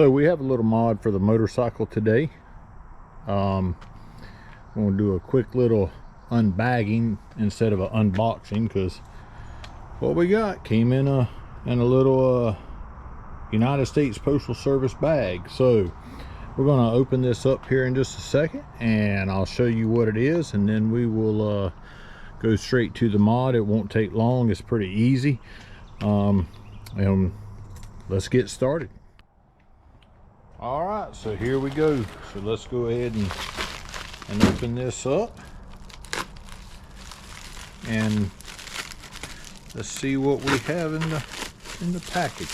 So we have a little mod for the motorcycle today. I'm going to do a quick little unbagging instead of an unboxing, because what we got came in a little United States Postal Service bag. So we're going to open this up here in just a second, and I'll show you what it is, and then we will go straight to the mod. It won't take long. It's pretty easy. And let's get started. All right, so here we go. So let's go ahead and open this up, and let's see what we have in the package.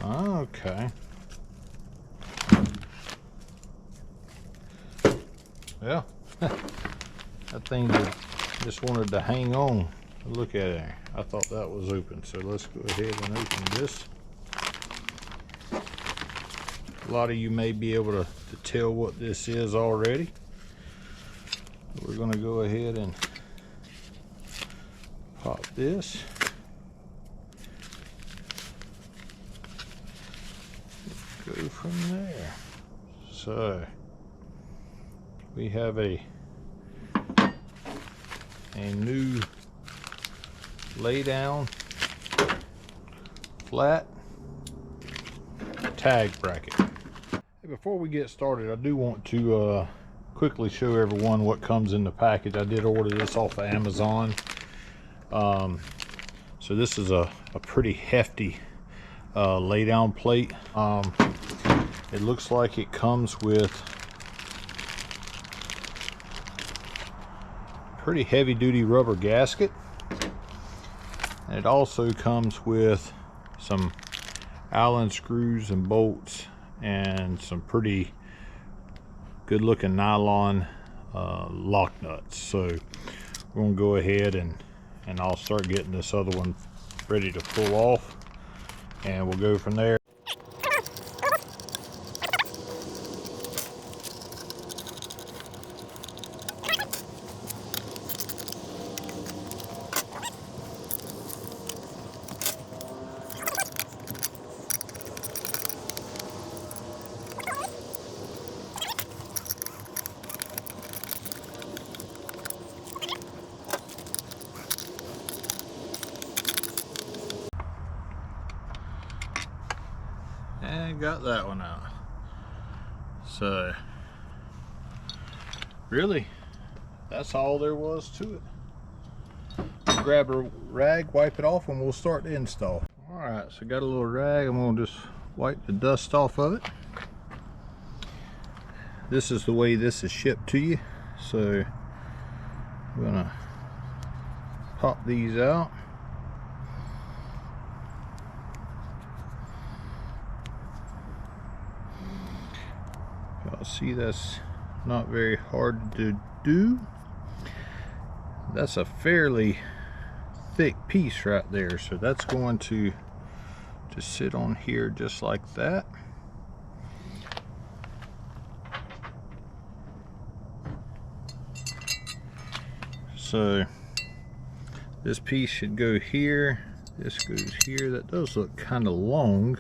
Okay. Yeah. That thing just wanted to hang on. Look at it. I thought that was open. So let's go ahead and open this. A lot of you may be able to tell what this is already. We're going to go ahead and pop this. Go from there. So we have a new lay down flat tag bracket. Hey, before we get started, I do want to quickly show everyone what comes in the package. I did order this off of Amazon. So this is a pretty hefty lay down plate. It looks like it comes with pretty heavy duty rubber gasket, and it also comes with some Allen screws and bolts and some pretty good looking nylon lock nuts. So we're gonna go ahead and I'll start getting this other one ready to pull off, and we'll go from there. And got that one out. So really, that's all there was to it. Grab a rag, wipe it off, and we'll start the install. All right, so got a little rag. I'm gonna just wipe the dust off of it. This is the way this is shipped to you. So I'm gonna pop these out. See, that's not very hard to do. That's a fairly thick piece right there, so that's going to just sit on here just like that. So this piece should go here, this goes here. That does look kind of long,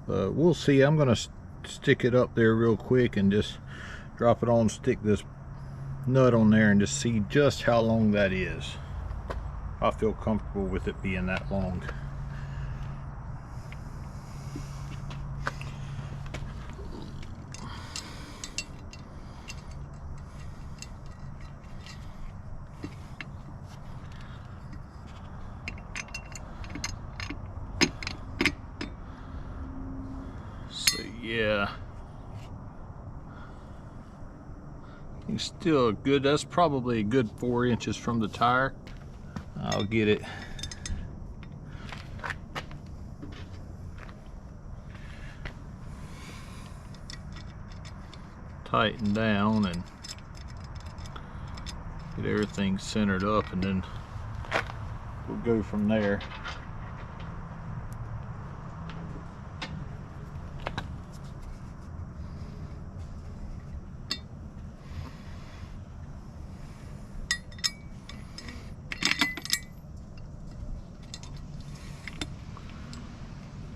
but we'll see. I'm going to stick it up there real quick and just drop it on, stick this nut on there, and just see just how long that is. I feel comfortable with it being that long. Yeah, it's still good. That's probably a good 4 inches from the tire. I'll get it tightened down and get everything centered up, and then we'll go from there.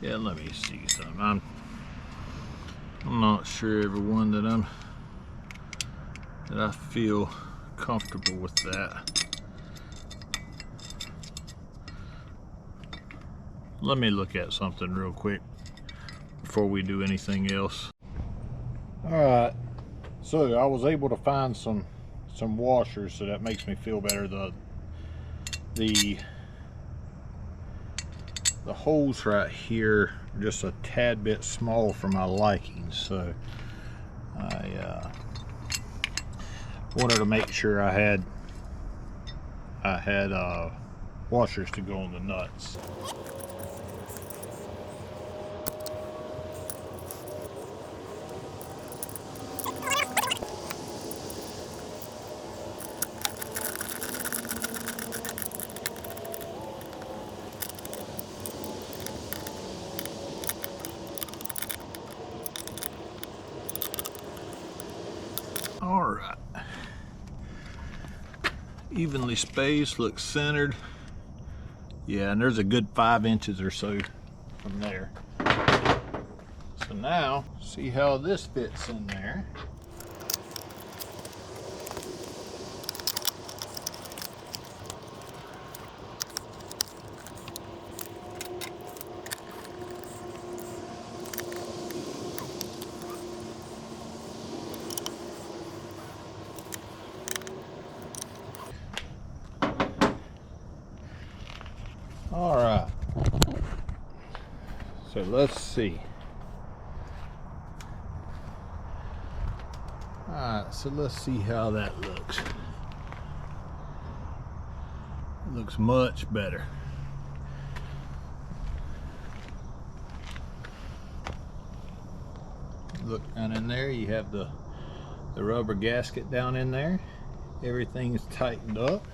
Yeah, let me see something. I'm not sure, everyone, that I feel comfortable with that. Let me look at something real quick before we do anything else. Alright, so I was able to find some washers, so that makes me feel better. The holes right here are just a tad bit small for my liking, so I wanted to make sure I had washers to go on the nuts. All right, evenly spaced, looks centered. Yeah, and there's a good 5 inches or so from there. So now, see how this fits in there. All right, so let's see. All right, so let's see how that looks. It looks much better. Look down in there, you have the rubber gasket down in there. Everything's tightened up.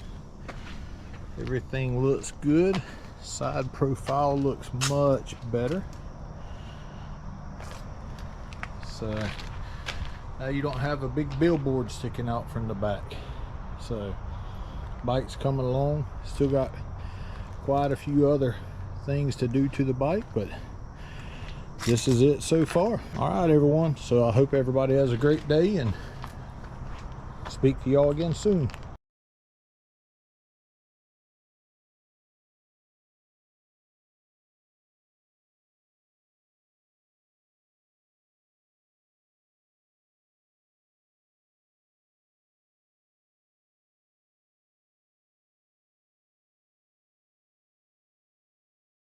Everything looks good. Side profile looks much better. So now you don't have a big billboard sticking out from the back. So bike's coming along. Still got quite a few other things to do to the bike, but this is it so far. All right, everyone, so I hope everybody has a great day, and speak to y'all again soon.